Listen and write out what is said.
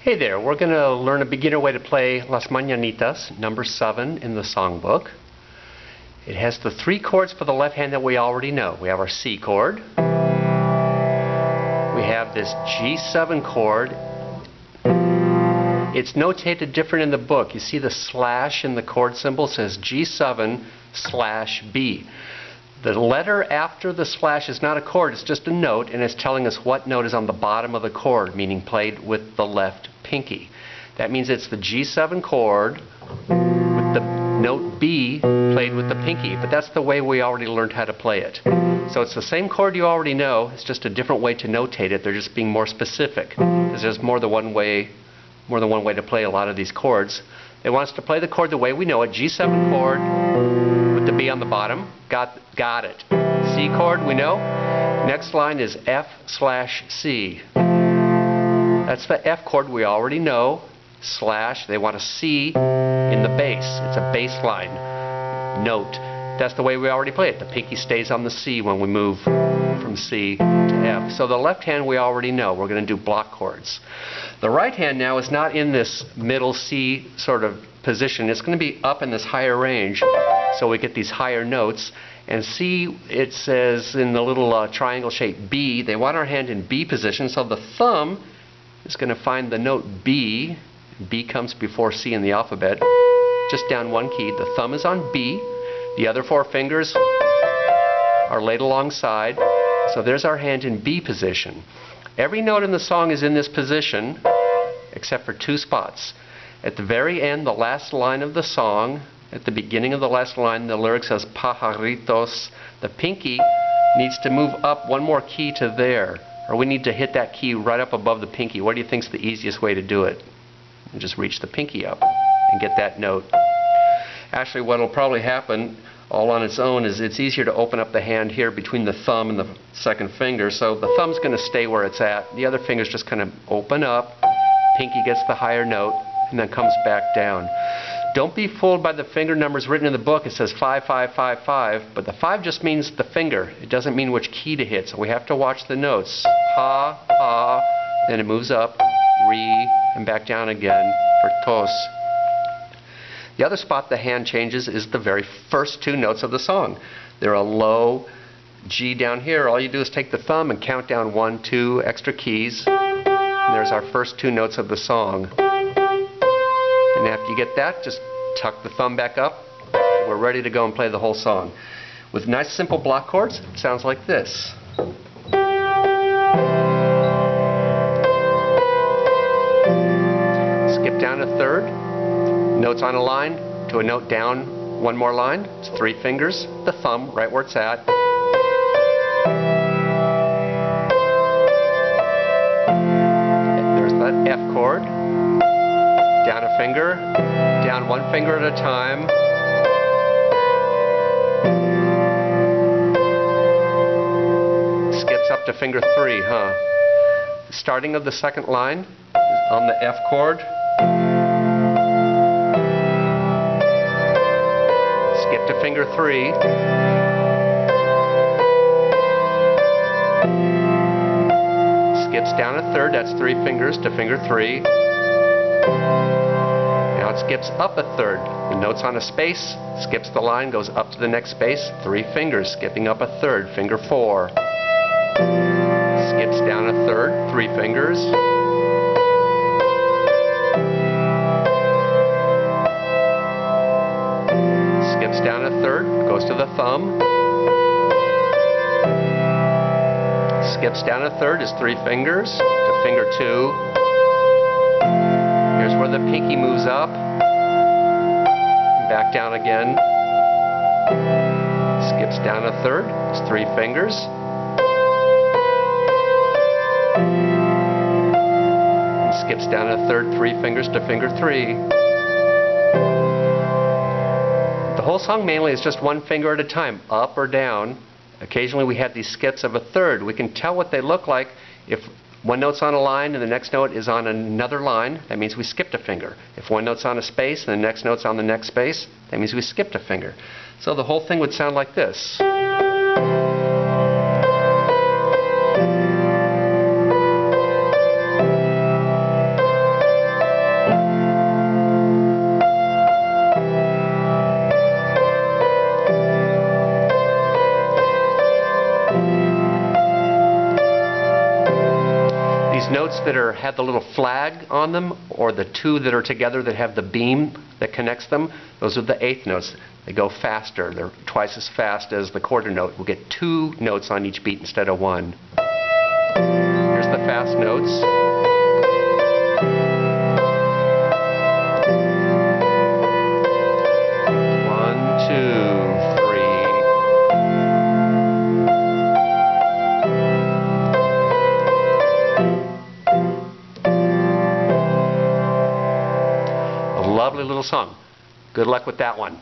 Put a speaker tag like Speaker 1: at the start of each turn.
Speaker 1: Hey there, we're going to learn a beginner way to play Las Mananitas, number 7 in the songbook. It has the 3 chords for the left hand that we already know. We have our C chord. We have this G7 chord. It's notated different in the book. You see the slash in the chord symbol says G7/B. The letter after the slash is not a chord, it's just a note, and it's telling us what note is on the bottom of the chord, meaning played with the left pinky. That means it's the G7 chord with the note B played with the pinky, but that's the way we already learned how to play it. So it's the same chord you already know, it's just a different way to notate it. They're just being more specific, because there's more than one way to play a lot of these chords. They want us to play the chord the way we know it, G7 chord with the B on the bottom. Got it. C chord we know. Next line is F/C. That's the F chord we already know. Slash, they want a C in the bass. It's a bass line note. That's the way we already play it. The pinky stays on the C when we move from C to F. So the left hand we already know. We're going to do block chords. The right hand now is not in this middle C sort of position. It's going to be up in this higher range, so we get these higher notes. And C, it says in the little triangle shape B, they want our hand in B position, so the thumb is going to find the note B. B comes before C in the alphabet, just down one key. The thumb is on B. The other 4 fingers are laid alongside, so there's our hand in B position. Every note in the song is in this position, except for 2 spots. At the very end, the last line of the song, at the beginning of the last line, the lyric says pajaritos. The pinky needs to move up one more key to there, or we need to hit that key right up above the pinky. What do you think is the easiest way to do it? You just reach the pinky up and get that note. Actually, what will probably happen all on its own is it's easier to open up the hand here between the thumb and the second finger, so the thumb's going to stay where it's at. The other fingers just kind of open up, pinky gets the higher note, and then comes back down. Don't be fooled by the finger numbers written in the book. It says 5, 5, 5, 5, but the 5 just means the finger. It doesn't mean which key to hit, so we have to watch the notes. Pa, pa, then it moves up, re, and back down again for tos. The other spot the hand changes is the very first 2 notes of the song. They're a low G down here. All you do is take the thumb and count down 1, 2 extra keys. And there's our first 2 notes of the song. And after you get that, just tuck the thumb back up. We're ready to go and play the whole song. With nice simple block chords, it sounds like this. Skip down a third. Notes on a line to a note down one more line. It's 3 fingers, the thumb right where it's at. There's that F chord. Down a finger, down 1 finger at a time. Skips up to finger 3, Starting of the second line is on the F chord. Skip to finger 3. Skips down a third, that's 3 fingers to finger 3. Now it skips up a third. The note's on a space, skips the line, goes up to the next space, 3 fingers, skipping up a third, finger 4. Skips down a third, 3 fingers. Skips down a third, goes to the thumb. Skips down a third is 3 fingers to finger 2. Here's where the pinky moves up. Back down again. Skips down a third, it's 3 fingers. Skips down a third, 3 fingers to finger 3. The whole song mainly is just 1 finger at a time, up or down. Occasionally we have these skips of a third. We can tell what they look like if one note's on a line and the next note is on another line. That means we skipped a finger. If one note's on a space and the next note's on the next space, that means we skipped a finger. So the whole thing would sound like this. notes that have the little flag on them, or the two that are together that have the beam that connects them, those are the eighth notes. They go faster. They're twice as fast as the quarter note. We'll get two notes on each beat instead of one. Here's the fast notes. Lovely little song. Good luck with that one.